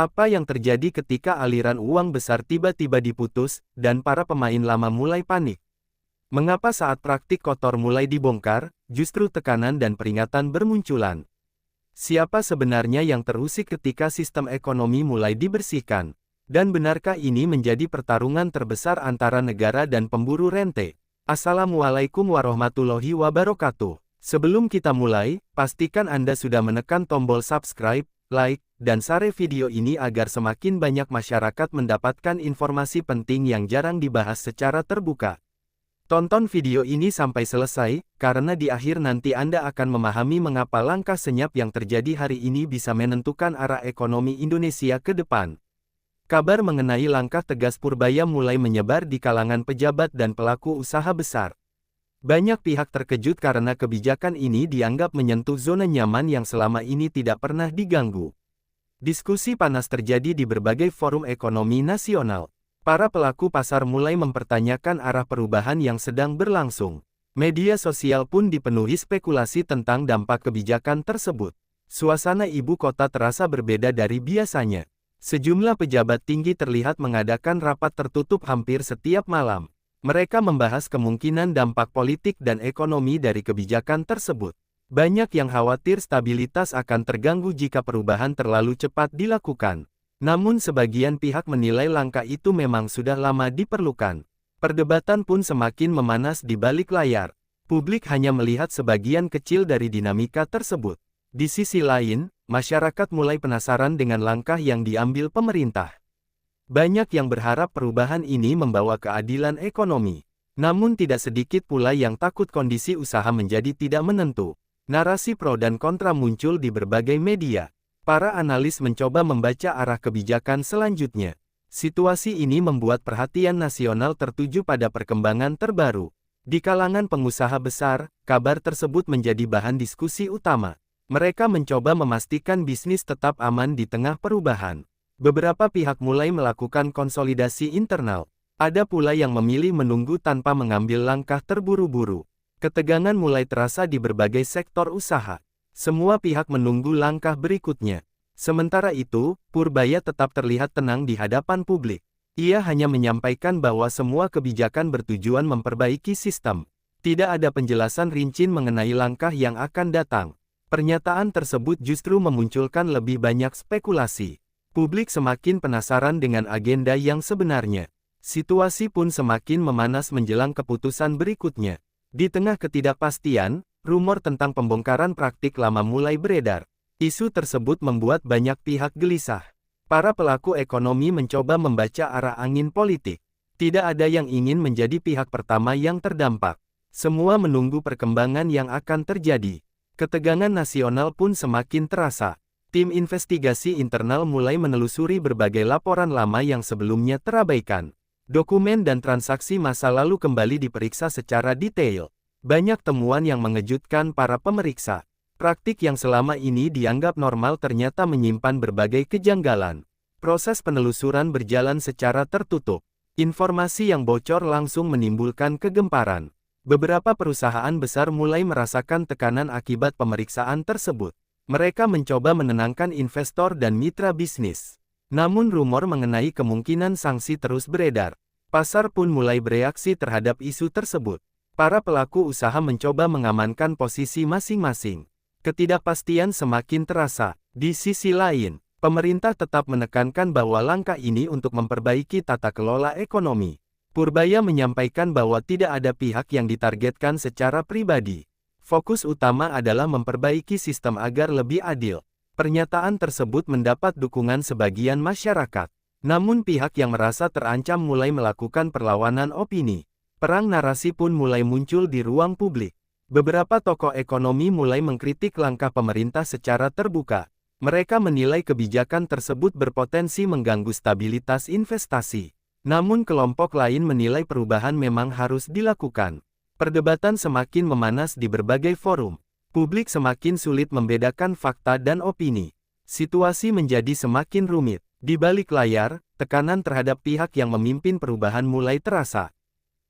Apa yang terjadi ketika aliran uang besar tiba-tiba diputus, dan para pemain lama mulai panik? Mengapa saat praktik kotor mulai dibongkar, justru tekanan dan peringatan bermunculan? Siapa sebenarnya yang terusik ketika sistem ekonomi mulai dibersihkan? Dan benarkah ini menjadi pertarungan terbesar antara negara dan pemburu rente? Assalamualaikum warahmatullahi wabarakatuh. Sebelum kita mulai, pastikan Anda sudah menekan tombol subscribe, like, dan share video ini agar semakin banyak masyarakat mendapatkan informasi penting yang jarang dibahas secara terbuka. Tonton video ini sampai selesai, karena di akhir nanti Anda akan memahami mengapa langkah senyap yang terjadi hari ini bisa menentukan arah ekonomi Indonesia ke depan. Kabar mengenai langkah tegas Purbaya mulai menyebar di kalangan pejabat dan pelaku usaha besar. Banyak pihak terkejut karena kebijakan ini dianggap menyentuh zona nyaman yang selama ini tidak pernah diganggu. Diskusi panas terjadi di berbagai forum ekonomi nasional. Para pelaku pasar mulai mempertanyakan arah perubahan yang sedang berlangsung. Media sosial pun dipenuhi spekulasi tentang dampak kebijakan tersebut. Suasana ibu kota terasa berbeda dari biasanya. Sejumlah pejabat tinggi terlihat mengadakan rapat tertutup hampir setiap malam. Mereka membahas kemungkinan dampak politik dan ekonomi dari kebijakan tersebut. Banyak yang khawatir stabilitas akan terganggu jika perubahan terlalu cepat dilakukan. Namun sebagian pihak menilai langkah itu memang sudah lama diperlukan. Perdebatan pun semakin memanas di balik layar. Publik hanya melihat sebagian kecil dari dinamika tersebut. Di sisi lain, masyarakat mulai penasaran dengan langkah yang diambil pemerintah. Banyak yang berharap perubahan ini membawa keadilan ekonomi. Namun tidak sedikit pula yang takut kondisi usaha menjadi tidak menentu. Narasi pro dan kontra muncul di berbagai media. Para analis mencoba membaca arah kebijakan selanjutnya. Situasi ini membuat perhatian nasional tertuju pada perkembangan terbaru. Di kalangan pengusaha besar, kabar tersebut menjadi bahan diskusi utama. Mereka mencoba memastikan bisnis tetap aman di tengah perubahan. Beberapa pihak mulai melakukan konsolidasi internal. Ada pula yang memilih menunggu tanpa mengambil langkah terburu-buru. Ketegangan mulai terasa di berbagai sektor usaha. Semua pihak menunggu langkah berikutnya. Sementara itu, Purbaya tetap terlihat tenang di hadapan publik. Ia hanya menyampaikan bahwa semua kebijakan bertujuan memperbaiki sistem. Tidak ada penjelasan rinci mengenai langkah yang akan datang. Pernyataan tersebut justru memunculkan lebih banyak spekulasi. Publik semakin penasaran dengan agenda yang sebenarnya. Situasi pun semakin memanas menjelang keputusan berikutnya. Di tengah ketidakpastian, rumor tentang pembongkaran praktik lama mulai beredar. Isu tersebut membuat banyak pihak gelisah. Para pelaku ekonomi mencoba membaca arah angin politik. Tidak ada yang ingin menjadi pihak pertama yang terdampak. Semua menunggu perkembangan yang akan terjadi. Ketegangan nasional pun semakin terasa. Tim investigasi internal mulai menelusuri berbagai laporan lama yang sebelumnya terabaikan. Dokumen dan transaksi masa lalu kembali diperiksa secara detail. Banyak temuan yang mengejutkan para pemeriksa. Praktik yang selama ini dianggap normal ternyata menyimpan berbagai kejanggalan. Proses penelusuran berjalan secara tertutup. Informasi yang bocor langsung menimbulkan kegemparan. Beberapa perusahaan besar mulai merasakan tekanan akibat pemeriksaan tersebut. Mereka mencoba menenangkan investor dan mitra bisnis. Namun rumor mengenai kemungkinan sanksi terus beredar. Pasar pun mulai bereaksi terhadap isu tersebut. Para pelaku usaha mencoba mengamankan posisi masing-masing. Ketidakpastian semakin terasa. Di sisi lain, pemerintah tetap menekankan bahwa langkah ini untuk memperbaiki tata kelola ekonomi. Purbaya menyampaikan bahwa tidak ada pihak yang ditargetkan secara pribadi. Fokus utama adalah memperbaiki sistem agar lebih adil. Pernyataan tersebut mendapat dukungan sebagian masyarakat. Namun pihak yang merasa terancam mulai melakukan perlawanan opini. Perang narasi pun mulai muncul di ruang publik. Beberapa tokoh ekonomi mulai mengkritik langkah pemerintah secara terbuka. Mereka menilai kebijakan tersebut berpotensi mengganggu stabilitas investasi. Namun kelompok lain menilai perubahan memang harus dilakukan. Perdebatan semakin memanas di berbagai forum. Publik semakin sulit membedakan fakta dan opini. Situasi menjadi semakin rumit. Di balik layar, tekanan terhadap pihak yang memimpin perubahan mulai terasa.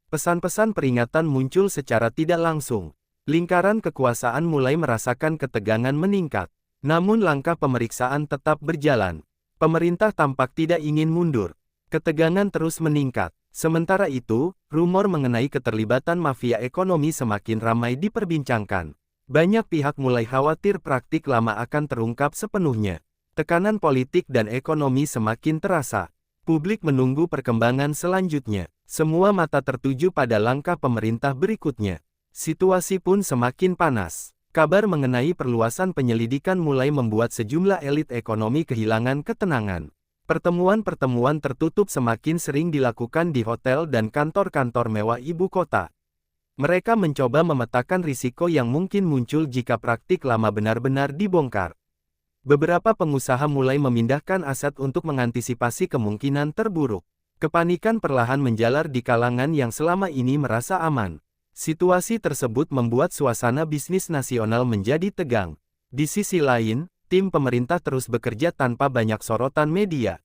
Pesan-pesan peringatan muncul secara tidak langsung. Lingkaran kekuasaan mulai merasakan ketegangan meningkat. Namun langkah pemeriksaan tetap berjalan. Pemerintah tampak tidak ingin mundur. Ketegangan terus meningkat. Sementara itu, rumor mengenai keterlibatan mafia ekonomi semakin ramai diperbincangkan. Banyak pihak mulai khawatir praktik lama akan terungkap sepenuhnya. Tekanan politik dan ekonomi semakin terasa. Publik menunggu perkembangan selanjutnya. Semua mata tertuju pada langkah pemerintah berikutnya. Situasi pun semakin panas. Kabar mengenai perluasan penyelidikan mulai membuat sejumlah elit ekonomi kehilangan ketenangan. Pertemuan-pertemuan tertutup semakin sering dilakukan di hotel dan kantor-kantor mewah ibu kota. Mereka mencoba memetakan risiko yang mungkin muncul jika praktik lama benar-benar dibongkar. Beberapa pengusaha mulai memindahkan aset untuk mengantisipasi kemungkinan terburuk. Kepanikan perlahan menjalar di kalangan yang selama ini merasa aman. Situasi tersebut membuat suasana bisnis nasional menjadi tegang. Di sisi lain, tim pemerintah terus bekerja tanpa banyak sorotan media.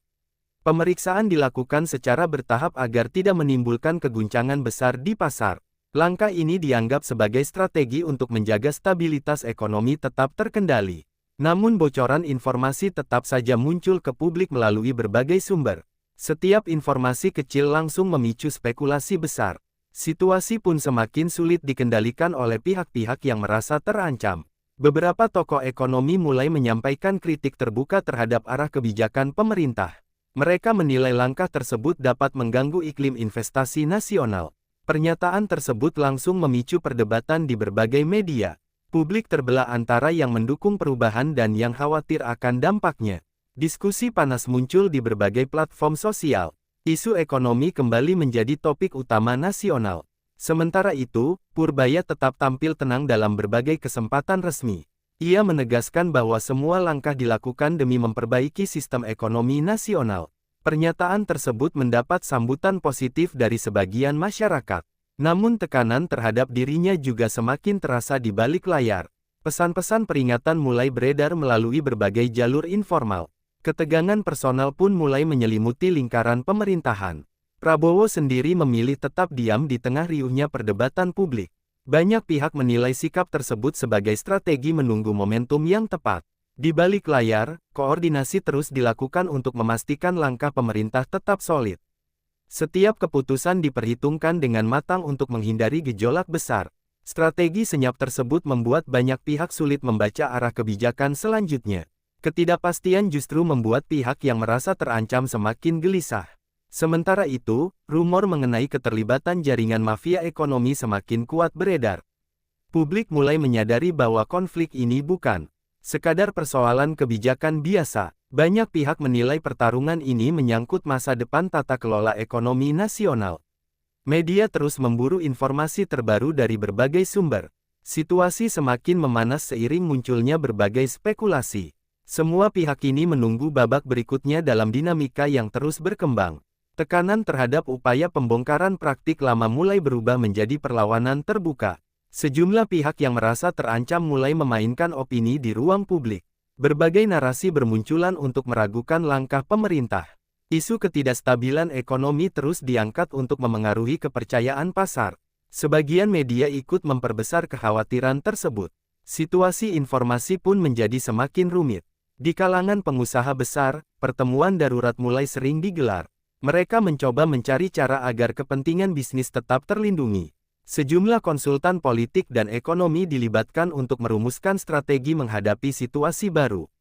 Pemeriksaan dilakukan secara bertahap agar tidak menimbulkan keguncangan besar di pasar. Langkah ini dianggap sebagai strategi untuk menjaga stabilitas ekonomi tetap terkendali. Namun bocoran informasi tetap saja muncul ke publik melalui berbagai sumber. Setiap informasi kecil langsung memicu spekulasi besar. Situasi pun semakin sulit dikendalikan oleh pihak-pihak yang merasa terancam. Beberapa tokoh ekonomi mulai menyampaikan kritik terbuka terhadap arah kebijakan pemerintah. Mereka menilai langkah tersebut dapat mengganggu iklim investasi nasional. Pernyataan tersebut langsung memicu perdebatan di berbagai media. Publik terbelah antara yang mendukung perubahan dan yang khawatir akan dampaknya. Diskusi panas muncul di berbagai platform sosial. Isu ekonomi kembali menjadi topik utama nasional. Sementara itu, Purbaya tetap tampil tenang dalam berbagai kesempatan resmi. Ia menegaskan bahwa semua langkah dilakukan demi memperbaiki sistem ekonomi nasional. Pernyataan tersebut mendapat sambutan positif dari sebagian masyarakat. Namun tekanan terhadap dirinya juga semakin terasa di balik layar. Pesan-pesan peringatan mulai beredar melalui berbagai jalur informal. Ketegangan personal pun mulai menyelimuti lingkaran pemerintahan. Prabowo sendiri memilih tetap diam di tengah riuhnya perdebatan publik. Banyak pihak menilai sikap tersebut sebagai strategi menunggu momentum yang tepat. Di balik layar, koordinasi terus dilakukan untuk memastikan langkah pemerintah tetap solid. Setiap keputusan diperhitungkan dengan matang untuk menghindari gejolak besar. Strategi senyap tersebut membuat banyak pihak sulit membaca arah kebijakan selanjutnya. Ketidakpastian justru membuat pihak yang merasa terancam semakin gelisah. Sementara itu, rumor mengenai keterlibatan jaringan mafia ekonomi semakin kuat beredar. Publik mulai menyadari bahwa konflik ini bukan sekadar persoalan kebijakan biasa. Banyak pihak menilai pertarungan ini menyangkut masa depan tata kelola ekonomi nasional. Media terus memburu informasi terbaru dari berbagai sumber. Situasi semakin memanas seiring munculnya berbagai spekulasi. Semua pihak ini menunggu babak berikutnya dalam dinamika yang terus berkembang. Tekanan terhadap upaya pembongkaran praktik lama mulai berubah menjadi perlawanan terbuka. Sejumlah pihak yang merasa terancam mulai memainkan opini di ruang publik. Berbagai narasi bermunculan untuk meragukan langkah pemerintah. Isu ketidakstabilan ekonomi terus diangkat untuk memengaruhi kepercayaan pasar. Sebagian media ikut memperbesar kekhawatiran tersebut. Situasi informasi pun menjadi semakin rumit. Di kalangan pengusaha besar, pertemuan darurat mulai sering digelar. Mereka mencoba mencari cara agar kepentingan bisnis tetap terlindungi. Sejumlah konsultan politik dan ekonomi dilibatkan untuk merumuskan strategi menghadapi situasi baru.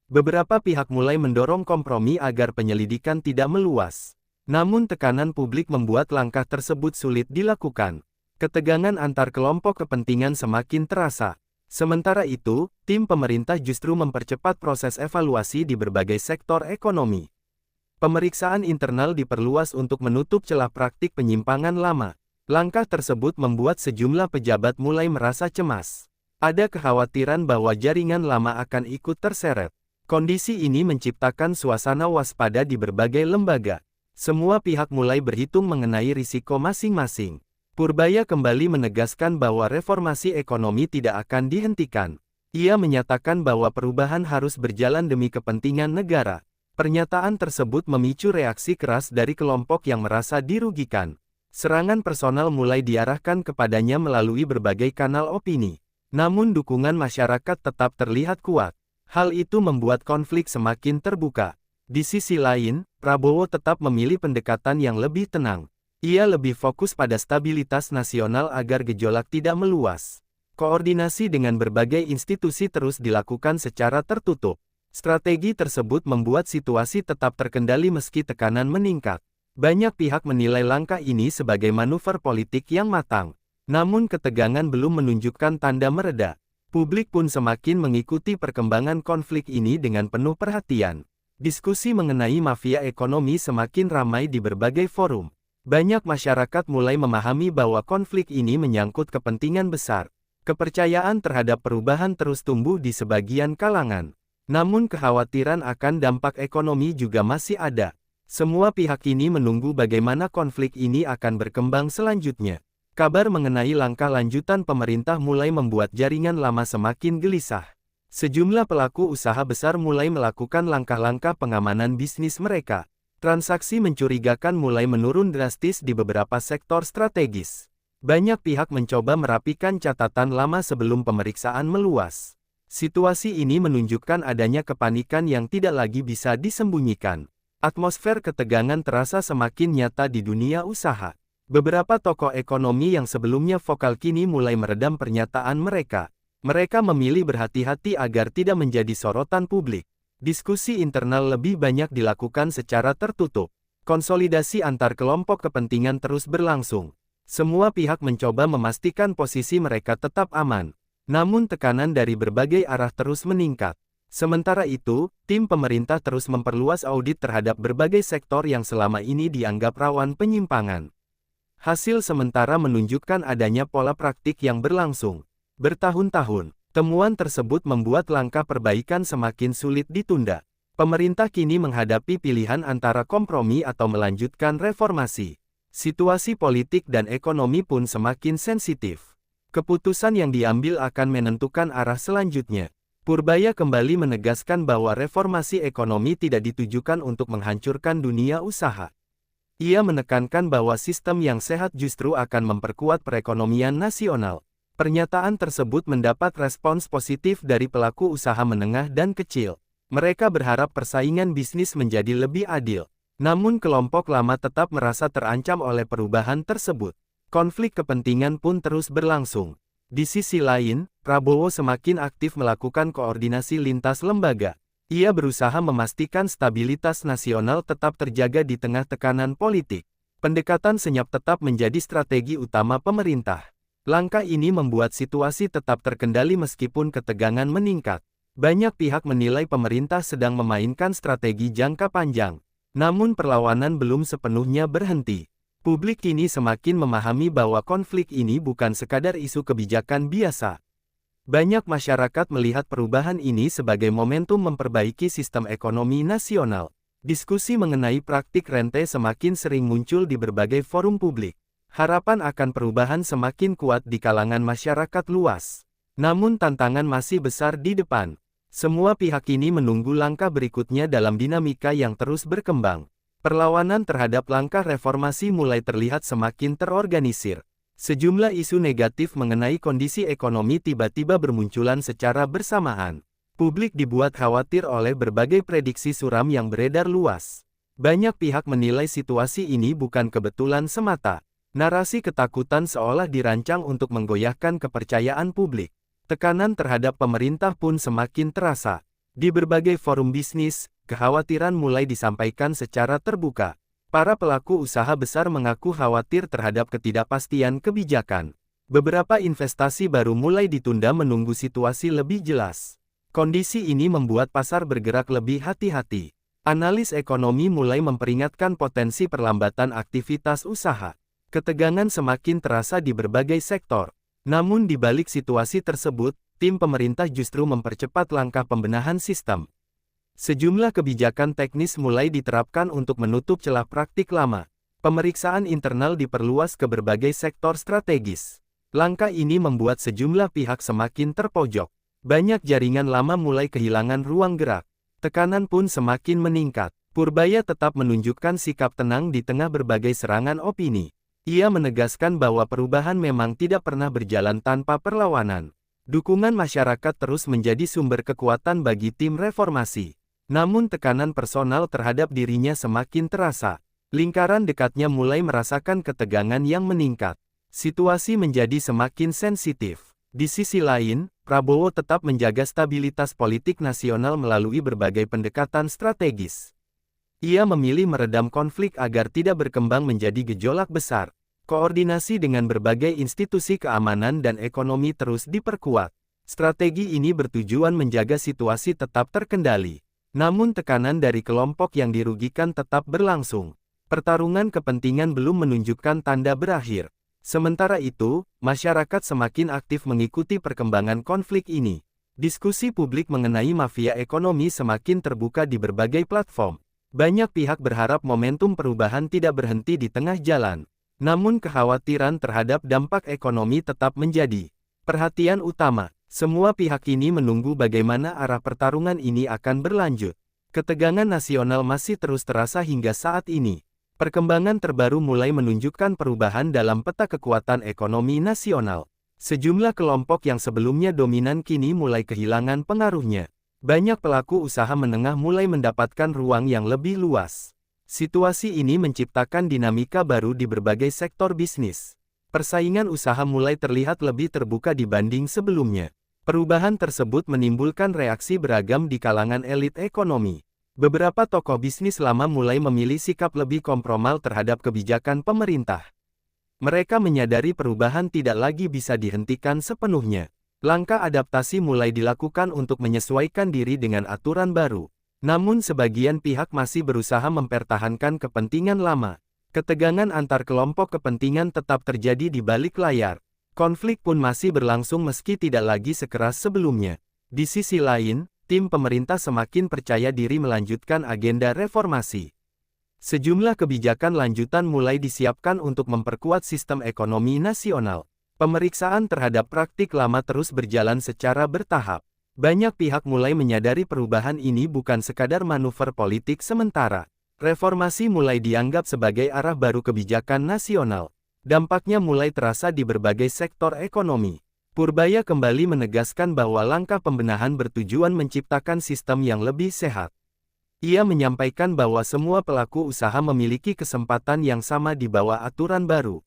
Beberapa pihak mulai mendorong kompromi agar penyelidikan tidak meluas. Namun tekanan publik membuat langkah tersebut sulit dilakukan. Ketegangan antar kelompok kepentingan semakin terasa. Sementara itu, tim pemerintah justru mempercepat proses evaluasi di berbagai sektor ekonomi. Pemeriksaan internal diperluas untuk menutup celah praktik penyimpangan lama. Langkah tersebut membuat sejumlah pejabat mulai merasa cemas. Ada kekhawatiran bahwa jaringan lama akan ikut terseret. Kondisi ini menciptakan suasana waspada di berbagai lembaga. Semua pihak mulai berhitung mengenai risiko masing-masing. Purbaya kembali menegaskan bahwa reformasi ekonomi tidak akan dihentikan. Ia menyatakan bahwa perubahan harus berjalan demi kepentingan negara. Pernyataan tersebut memicu reaksi keras dari kelompok yang merasa dirugikan. Serangan personal mulai diarahkan kepadanya melalui berbagai kanal opini. Namun dukungan masyarakat tetap terlihat kuat. Hal itu membuat konflik semakin terbuka. Di sisi lain, Prabowo tetap memilih pendekatan yang lebih tenang. Ia lebih fokus pada stabilitas nasional agar gejolak tidak meluas. Koordinasi dengan berbagai institusi terus dilakukan secara tertutup. Strategi tersebut membuat situasi tetap terkendali meski tekanan meningkat. Banyak pihak menilai langkah ini sebagai manuver politik yang matang. Namun ketegangan belum menunjukkan tanda mereda. Publik pun semakin mengikuti perkembangan konflik ini dengan penuh perhatian. Diskusi mengenai mafia ekonomi semakin ramai di berbagai forum. Banyak masyarakat mulai memahami bahwa konflik ini menyangkut kepentingan besar. Kepercayaan terhadap perubahan terus tumbuh di sebagian kalangan. Namun kekhawatiran akan dampak ekonomi juga masih ada. Semua pihak ini menunggu bagaimana konflik ini akan berkembang selanjutnya. Kabar mengenai langkah lanjutan pemerintah mulai membuat jaringan lama semakin gelisah. Sejumlah pelaku usaha besar mulai melakukan langkah-langkah pengamanan bisnis mereka. Transaksi mencurigakan mulai menurun drastis di beberapa sektor strategis. Banyak pihak mencoba merapikan catatan lama sebelum pemeriksaan meluas. Situasi ini menunjukkan adanya kepanikan yang tidak lagi bisa disembunyikan. Atmosfer ketegangan terasa semakin nyata di dunia usaha. Beberapa tokoh ekonomi yang sebelumnya vokal kini mulai meredam pernyataan mereka. Mereka memilih berhati-hati agar tidak menjadi sorotan publik. Diskusi internal lebih banyak dilakukan secara tertutup. Konsolidasi antar kelompok kepentingan terus berlangsung. Semua pihak mencoba memastikan posisi mereka tetap aman. Namun tekanan dari berbagai arah terus meningkat. Sementara itu, tim pemerintah terus memperluas audit terhadap berbagai sektor yang selama ini dianggap rawan penyimpangan. Hasil sementara menunjukkan adanya pola praktik yang berlangsung bertahun-tahun. Temuan tersebut membuat langkah perbaikan semakin sulit ditunda. Pemerintah kini menghadapi pilihan antara kompromi atau melanjutkan reformasi. Situasi politik dan ekonomi pun semakin sensitif. Keputusan yang diambil akan menentukan arah selanjutnya. Purbaya kembali menegaskan bahwa reformasi ekonomi tidak ditujukan untuk menghancurkan dunia usaha. Ia menekankan bahwa sistem yang sehat justru akan memperkuat perekonomian nasional. Pernyataan tersebut mendapat respons positif dari pelaku usaha menengah dan kecil. Mereka berharap persaingan bisnis menjadi lebih adil. Namun kelompok lama tetap merasa terancam oleh perubahan tersebut. Konflik kepentingan pun terus berlangsung. Di sisi lain, Prabowo semakin aktif melakukan koordinasi lintas lembaga. Ia berusaha memastikan stabilitas nasional tetap terjaga di tengah tekanan politik. Pendekatan senyap tetap menjadi strategi utama pemerintah. Langkah ini membuat situasi tetap terkendali meskipun ketegangan meningkat. Banyak pihak menilai pemerintah sedang memainkan strategi jangka panjang. Namun perlawanan belum sepenuhnya berhenti. Publik kini semakin memahami bahwa konflik ini bukan sekadar isu kebijakan biasa. Banyak masyarakat melihat perubahan ini sebagai momentum memperbaiki sistem ekonomi nasional. Diskusi mengenai praktik rente semakin sering muncul di berbagai forum publik. Harapan akan perubahan semakin kuat di kalangan masyarakat luas. Namun tantangan masih besar di depan. Semua pihak ini menunggu langkah berikutnya dalam dinamika yang terus berkembang. Perlawanan terhadap langkah reformasi mulai terlihat semakin terorganisir. Sejumlah isu negatif mengenai kondisi ekonomi tiba-tiba bermunculan secara bersamaan. Publik dibuat khawatir oleh berbagai prediksi suram yang beredar luas. Banyak pihak menilai situasi ini bukan kebetulan semata. Narasi ketakutan seolah dirancang untuk menggoyahkan kepercayaan publik. Tekanan terhadap pemerintah pun semakin terasa. Di berbagai forum bisnis, kekhawatiran mulai disampaikan secara terbuka. Para pelaku usaha besar mengaku khawatir terhadap ketidakpastian kebijakan. Beberapa investasi baru mulai ditunda menunggu situasi lebih jelas. Kondisi ini membuat pasar bergerak lebih hati-hati. Analis ekonomi mulai memperingatkan potensi perlambatan aktivitas usaha. Ketegangan semakin terasa di berbagai sektor. Namun di balik situasi tersebut, tim pemerintah justru mempercepat langkah pembenahan sistem. Sejumlah kebijakan teknis mulai diterapkan untuk menutup celah praktik lama. Pemeriksaan internal diperluas ke berbagai sektor strategis. Langkah ini membuat sejumlah pihak semakin terpojok. Banyak jaringan lama mulai kehilangan ruang gerak. Tekanan pun semakin meningkat. Purbaya tetap menunjukkan sikap tenang di tengah berbagai serangan opini. Ia menegaskan bahwa perubahan memang tidak pernah berjalan tanpa perlawanan. Dukungan masyarakat terus menjadi sumber kekuatan bagi tim reformasi. Namun tekanan personal terhadap dirinya semakin terasa. Lingkaran dekatnya mulai merasakan ketegangan yang meningkat. Situasi menjadi semakin sensitif. Di sisi lain, Prabowo tetap menjaga stabilitas politik nasional melalui berbagai pendekatan strategis. Ia memilih meredam konflik agar tidak berkembang menjadi gejolak besar. Koordinasi dengan berbagai institusi keamanan dan ekonomi terus diperkuat. Strategi ini bertujuan menjaga situasi tetap terkendali. Namun tekanan dari kelompok yang dirugikan tetap berlangsung. Pertarungan kepentingan belum menunjukkan tanda berakhir. Sementara itu, masyarakat semakin aktif mengikuti perkembangan konflik ini. Diskusi publik mengenai mafia ekonomi semakin terbuka di berbagai platform. Banyak pihak berharap momentum perubahan tidak berhenti di tengah jalan. Namun kekhawatiran terhadap dampak ekonomi tetap menjadi perhatian utama. Semua pihak ini menunggu bagaimana arah pertarungan ini akan berlanjut. Ketegangan nasional masih terus terasa hingga saat ini. Perkembangan terbaru mulai menunjukkan perubahan dalam peta kekuatan ekonomi nasional. Sejumlah kelompok yang sebelumnya dominan kini mulai kehilangan pengaruhnya. Banyak pelaku usaha menengah mulai mendapatkan ruang yang lebih luas. Situasi ini menciptakan dinamika baru di berbagai sektor bisnis. Persaingan usaha mulai terlihat lebih terbuka dibanding sebelumnya. Perubahan tersebut menimbulkan reaksi beragam di kalangan elit ekonomi. Beberapa tokoh bisnis lama mulai memilih sikap lebih kompromal terhadap kebijakan pemerintah. Mereka menyadari perubahan tidak lagi bisa dihentikan sepenuhnya. Langkah adaptasi mulai dilakukan untuk menyesuaikan diri dengan aturan baru. Namun sebagian pihak masih berusaha mempertahankan kepentingan lama. Ketegangan antar kelompok kepentingan tetap terjadi di balik layar. Konflik pun masih berlangsung meski tidak lagi sekeras sebelumnya. Di sisi lain, tim pemerintah semakin percaya diri melanjutkan agenda reformasi. Sejumlah kebijakan lanjutan mulai disiapkan untuk memperkuat sistem ekonomi nasional. Pemeriksaan terhadap praktik lama terus berjalan secara bertahap. Banyak pihak mulai menyadari perubahan ini bukan sekadar manuver politik sementara. Reformasi mulai dianggap sebagai arah baru kebijakan nasional. Dampaknya mulai terasa di berbagai sektor ekonomi. Purbaya kembali menegaskan bahwa langkah pembenahan bertujuan menciptakan sistem yang lebih sehat. Ia menyampaikan bahwa semua pelaku usaha memiliki kesempatan yang sama di bawah aturan baru.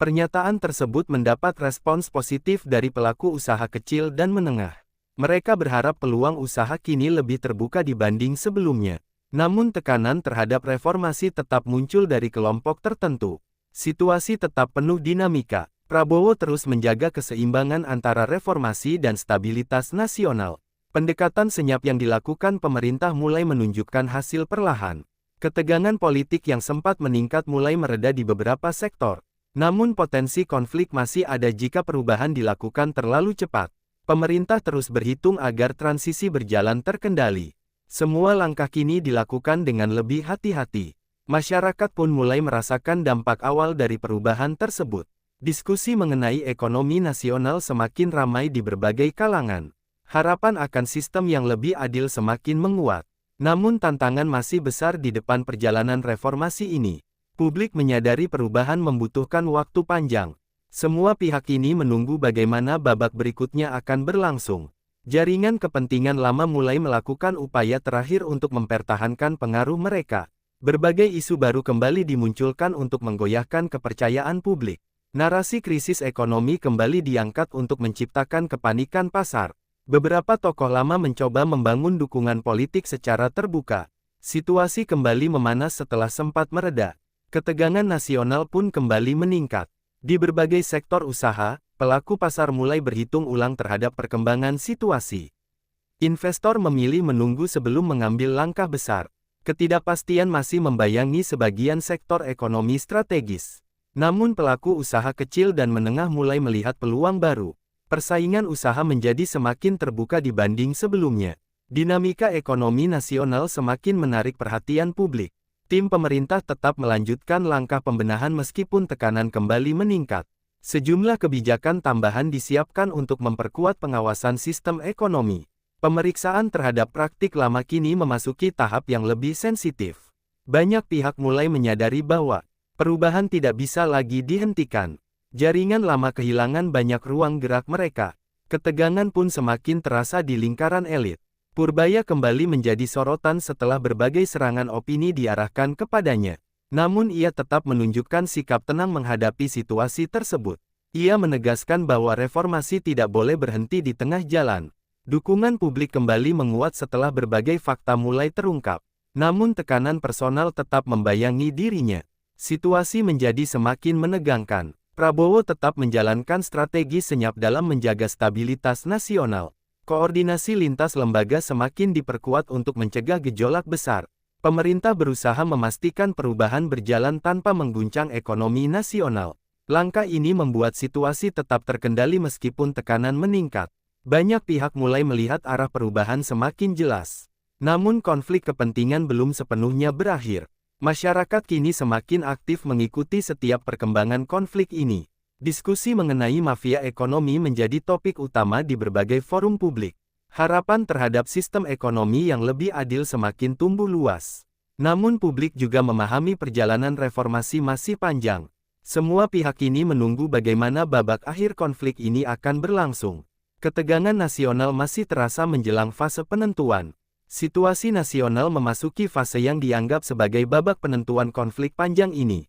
Pernyataan tersebut mendapat respons positif dari pelaku usaha kecil dan menengah. Mereka berharap peluang usaha kini lebih terbuka dibanding sebelumnya. Namun tekanan terhadap reformasi tetap muncul dari kelompok tertentu. Situasi tetap penuh dinamika. Prabowo terus menjaga keseimbangan antara reformasi dan stabilitas nasional. Pendekatan senyap yang dilakukan pemerintah mulai menunjukkan hasil perlahan. Ketegangan politik yang sempat meningkat mulai mereda di beberapa sektor. Namun potensi konflik masih ada jika perubahan dilakukan terlalu cepat. Pemerintah terus berhitung agar transisi berjalan terkendali. Semua langkah kini dilakukan dengan lebih hati-hati. Masyarakat pun mulai merasakan dampak awal dari perubahan tersebut. Diskusi mengenai ekonomi nasional semakin ramai di berbagai kalangan. Harapan akan sistem yang lebih adil semakin menguat. Namun tantangan masih besar di depan perjalanan reformasi ini. Publik menyadari perubahan membutuhkan waktu panjang. Semua pihak ini menunggu bagaimana babak berikutnya akan berlangsung. Jaringan kepentingan lama mulai melakukan upaya terakhir untuk mempertahankan pengaruh mereka. Berbagai isu baru kembali dimunculkan untuk menggoyahkan kepercayaan publik. Narasi krisis ekonomi kembali diangkat untuk menciptakan kepanikan pasar. Beberapa tokoh lama mencoba membangun dukungan politik secara terbuka. Situasi kembali memanas setelah sempat mereda. Ketegangan nasional pun kembali meningkat. Di berbagai sektor usaha, pelaku pasar mulai berhitung ulang terhadap perkembangan situasi. Investor memilih menunggu sebelum mengambil langkah besar. Ketidakpastian masih membayangi sebagian sektor ekonomi strategis. Namun pelaku usaha kecil dan menengah mulai melihat peluang baru. Persaingan usaha menjadi semakin terbuka dibanding sebelumnya. Dinamika ekonomi nasional semakin menarik perhatian publik. Tim pemerintah tetap melanjutkan langkah pembenahan meskipun tekanan kembali meningkat. Sejumlah kebijakan tambahan disiapkan untuk memperkuat pengawasan sistem ekonomi. Pemeriksaan terhadap praktik lama kini memasuki tahap yang lebih sensitif. Banyak pihak mulai menyadari bahwa perubahan tidak bisa lagi dihentikan. Jaringan lama kehilangan banyak ruang gerak mereka. Ketegangan pun semakin terasa di lingkaran elit. Purbaya kembali menjadi sorotan setelah berbagai serangan opini diarahkan kepadanya. Namun ia tetap menunjukkan sikap tenang menghadapi situasi tersebut. Ia menegaskan bahwa reformasi tidak boleh berhenti di tengah jalan. Dukungan publik kembali menguat setelah berbagai fakta mulai terungkap. Namun tekanan personal tetap membayangi dirinya. Situasi menjadi semakin menegangkan. Prabowo tetap menjalankan strategi senyap dalam menjaga stabilitas nasional. Koordinasi lintas lembaga semakin diperkuat untuk mencegah gejolak besar. Pemerintah berusaha memastikan perubahan berjalan tanpa mengguncang ekonomi nasional. Langkah ini membuat situasi tetap terkendali meskipun tekanan meningkat. Banyak pihak mulai melihat arah perubahan semakin jelas. Namun konflik kepentingan belum sepenuhnya berakhir. Masyarakat kini semakin aktif mengikuti setiap perkembangan konflik ini. Diskusi mengenai mafia ekonomi menjadi topik utama di berbagai forum publik. Harapan terhadap sistem ekonomi yang lebih adil semakin tumbuh luas. Namun publik juga memahami perjalanan reformasi masih panjang. Semua pihak ini menunggu bagaimana babak akhir konflik ini akan berlangsung. Ketegangan nasional masih terasa menjelang fase penentuan. Situasi nasional memasuki fase yang dianggap sebagai babak penentuan konflik panjang ini.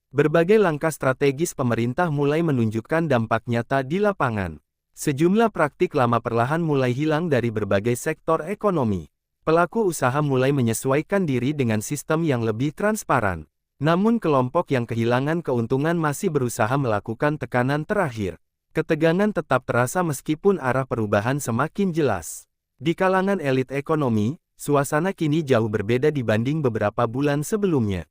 Berbagai langkah strategis pemerintah mulai menunjukkan dampak nyata di lapangan. Sejumlah praktik lama perlahan mulai hilang dari berbagai sektor ekonomi. Pelaku usaha mulai menyesuaikan diri dengan sistem yang lebih transparan. Namun kelompok yang kehilangan keuntungan masih berusaha melakukan tekanan terakhir. Ketegangan tetap terasa meskipun arah perubahan semakin jelas. Di kalangan elit ekonomi, suasana kini jauh berbeda dibanding beberapa bulan sebelumnya.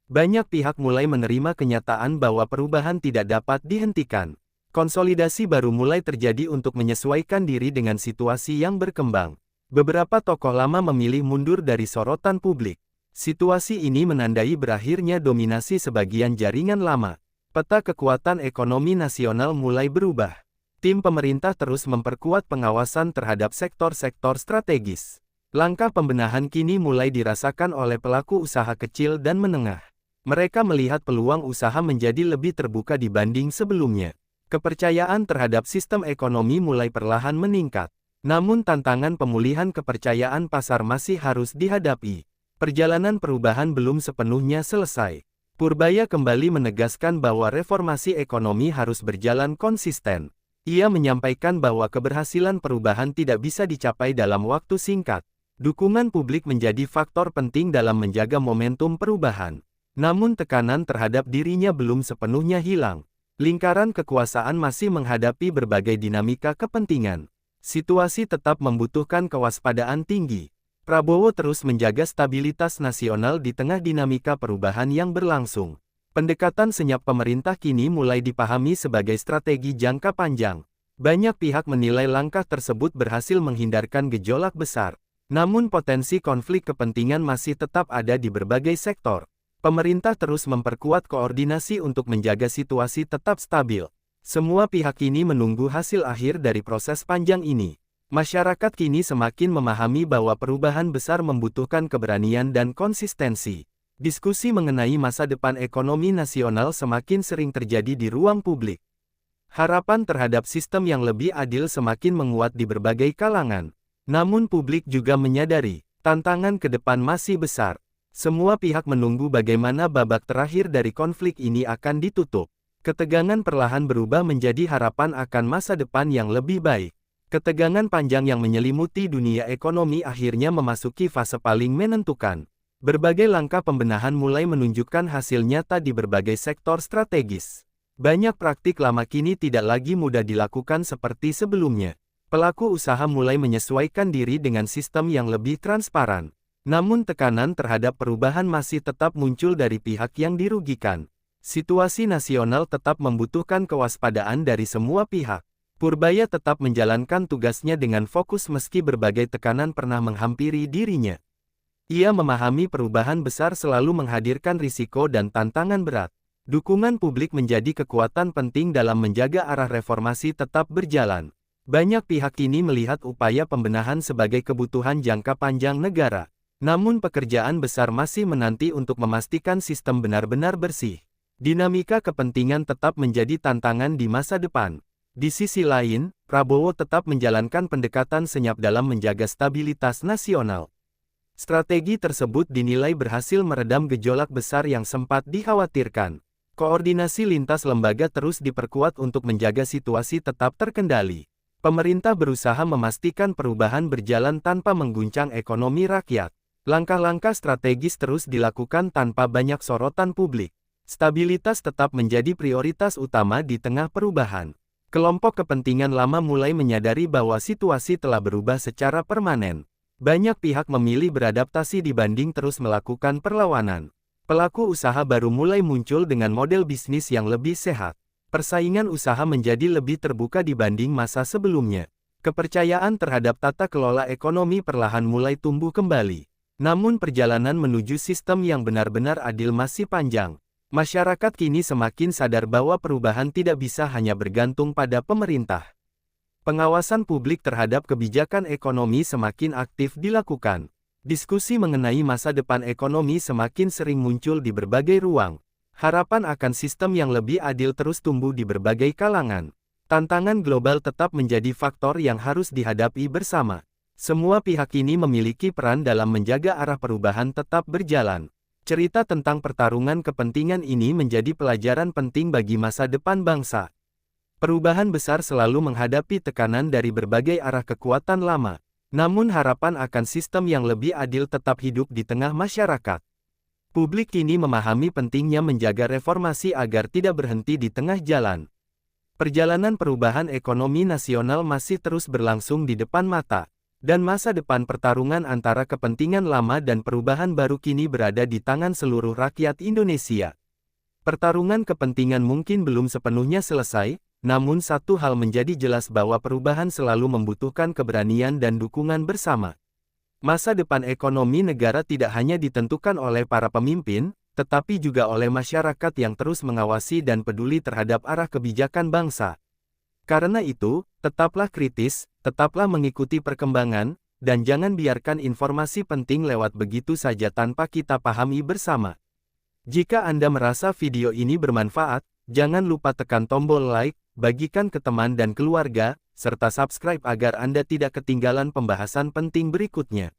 Banyak pihak mulai menerima kenyataan bahwa perubahan tidak dapat dihentikan. Konsolidasi baru mulai terjadi untuk menyesuaikan diri dengan situasi yang berkembang. Beberapa tokoh lama memilih mundur dari sorotan publik. Situasi ini menandai berakhirnya dominasi sebagian jaringan lama. Peta kekuatan ekonomi nasional mulai berubah. Tim pemerintah terus memperkuat pengawasan terhadap sektor-sektor strategis. Langkah pembenahan kini mulai dirasakan oleh pelaku usaha kecil dan menengah. Mereka melihat peluang usaha menjadi lebih terbuka dibanding sebelumnya. Kepercayaan terhadap sistem ekonomi mulai perlahan meningkat. Namun tantangan pemulihan kepercayaan pasar masih harus dihadapi. Perjalanan perubahan belum sepenuhnya selesai. Purbaya kembali menegaskan bahwa reformasi ekonomi harus berjalan konsisten. Ia menyampaikan bahwa keberhasilan perubahan tidak bisa dicapai dalam waktu singkat. Dukungan publik menjadi faktor penting dalam menjaga momentum perubahan. Namun tekanan terhadap dirinya belum sepenuhnya hilang. Lingkaran kekuasaan masih menghadapi berbagai dinamika kepentingan. Situasi tetap membutuhkan kewaspadaan tinggi. Prabowo terus menjaga stabilitas nasional di tengah dinamika perubahan yang berlangsung. Pendekatan senyap pemerintah kini mulai dipahami sebagai strategi jangka panjang. Banyak pihak menilai langkah tersebut berhasil menghindarkan gejolak besar. Namun potensi konflik kepentingan masih tetap ada di berbagai sektor. Pemerintah terus memperkuat koordinasi untuk menjaga situasi tetap stabil. Semua pihak kini menunggu hasil akhir dari proses panjang ini. Masyarakat kini semakin memahami bahwa perubahan besar membutuhkan keberanian dan konsistensi. Diskusi mengenai masa depan ekonomi nasional semakin sering terjadi di ruang publik. Harapan terhadap sistem yang lebih adil semakin menguat di berbagai kalangan. Namun publik juga menyadari, tantangan ke depan masih besar. Semua pihak menunggu bagaimana babak terakhir dari konflik ini akan ditutup. Ketegangan perlahan berubah menjadi harapan akan masa depan yang lebih baik. Ketegangan panjang yang menyelimuti dunia ekonomi akhirnya memasuki fase paling menentukan. Berbagai langkah pembenahan mulai menunjukkan hasil nyata di berbagai sektor strategis. Banyak praktik lama kini tidak lagi mudah dilakukan seperti sebelumnya. Pelaku usaha mulai menyesuaikan diri dengan sistem yang lebih transparan. Namun tekanan terhadap perubahan masih tetap muncul dari pihak yang dirugikan. Situasi nasional tetap membutuhkan kewaspadaan dari semua pihak. Purbaya tetap menjalankan tugasnya dengan fokus meski berbagai tekanan pernah menghampiri dirinya. Ia memahami perubahan besar selalu menghadirkan risiko dan tantangan berat. Dukungan publik menjadi kekuatan penting dalam menjaga arah reformasi tetap berjalan. Banyak pihak kini melihat upaya pembenahan sebagai kebutuhan jangka panjang negara. Namun pekerjaan besar masih menanti untuk memastikan sistem benar-benar bersih. Dinamika kepentingan tetap menjadi tantangan di masa depan. Di sisi lain, Prabowo tetap menjalankan pendekatan senyap dalam menjaga stabilitas nasional. Strategi tersebut dinilai berhasil meredam gejolak besar yang sempat dikhawatirkan. Koordinasi lintas lembaga terus diperkuat untuk menjaga situasi tetap terkendali. Pemerintah berusaha memastikan perubahan berjalan tanpa mengguncang ekonomi rakyat. Langkah-langkah strategis terus dilakukan tanpa banyak sorotan publik. Stabilitas tetap menjadi prioritas utama di tengah perubahan. Kelompok kepentingan lama mulai menyadari bahwa situasi telah berubah secara permanen. Banyak pihak memilih beradaptasi dibanding terus melakukan perlawanan. Pelaku usaha baru mulai muncul dengan model bisnis yang lebih sehat. Persaingan usaha menjadi lebih terbuka dibanding masa sebelumnya. Kepercayaan terhadap tata kelola ekonomi perlahan mulai tumbuh kembali. Namun perjalanan menuju sistem yang benar-benar adil masih panjang. Masyarakat kini semakin sadar bahwa perubahan tidak bisa hanya bergantung pada pemerintah. Pengawasan publik terhadap kebijakan ekonomi semakin aktif dilakukan. Diskusi mengenai masa depan ekonomi semakin sering muncul di berbagai ruang. Harapan akan sistem yang lebih adil terus tumbuh di berbagai kalangan. Tantangan global tetap menjadi faktor yang harus dihadapi bersama. Semua pihak ini memiliki peran dalam menjaga arah perubahan tetap berjalan. Cerita tentang pertarungan kepentingan ini menjadi pelajaran penting bagi masa depan bangsa. Perubahan besar selalu menghadapi tekanan dari berbagai arah kekuatan lama. Namun harapan akan sistem yang lebih adil tetap hidup di tengah masyarakat. Publik kini memahami pentingnya menjaga reformasi agar tidak berhenti di tengah jalan. Perjalanan perubahan ekonomi nasional masih terus berlangsung di depan mata, dan masa depan pertarungan antara kepentingan lama dan perubahan baru kini berada di tangan seluruh rakyat Indonesia. Pertarungan kepentingan mungkin belum sepenuhnya selesai, namun satu hal menjadi jelas bahwa perubahan selalu membutuhkan keberanian dan dukungan bersama. Masa depan ekonomi negara tidak hanya ditentukan oleh para pemimpin, tetapi juga oleh masyarakat yang terus mengawasi dan peduli terhadap arah kebijakan bangsa. Karena itu, tetaplah kritis, tetaplah mengikuti perkembangan, dan jangan biarkan informasi penting lewat begitu saja tanpa kita pahami bersama. Jika Anda merasa video ini bermanfaat, jangan lupa tekan tombol like, bagikan ke teman dan keluarga, serta subscribe agar Anda tidak ketinggalan pembahasan penting berikutnya.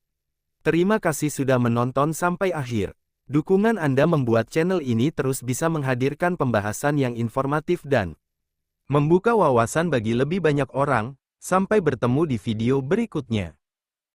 Terima kasih sudah menonton sampai akhir. Dukungan Anda membuat channel ini terus bisa menghadirkan pembahasan yang informatif dan membuka wawasan bagi lebih banyak orang. Sampai bertemu di video berikutnya.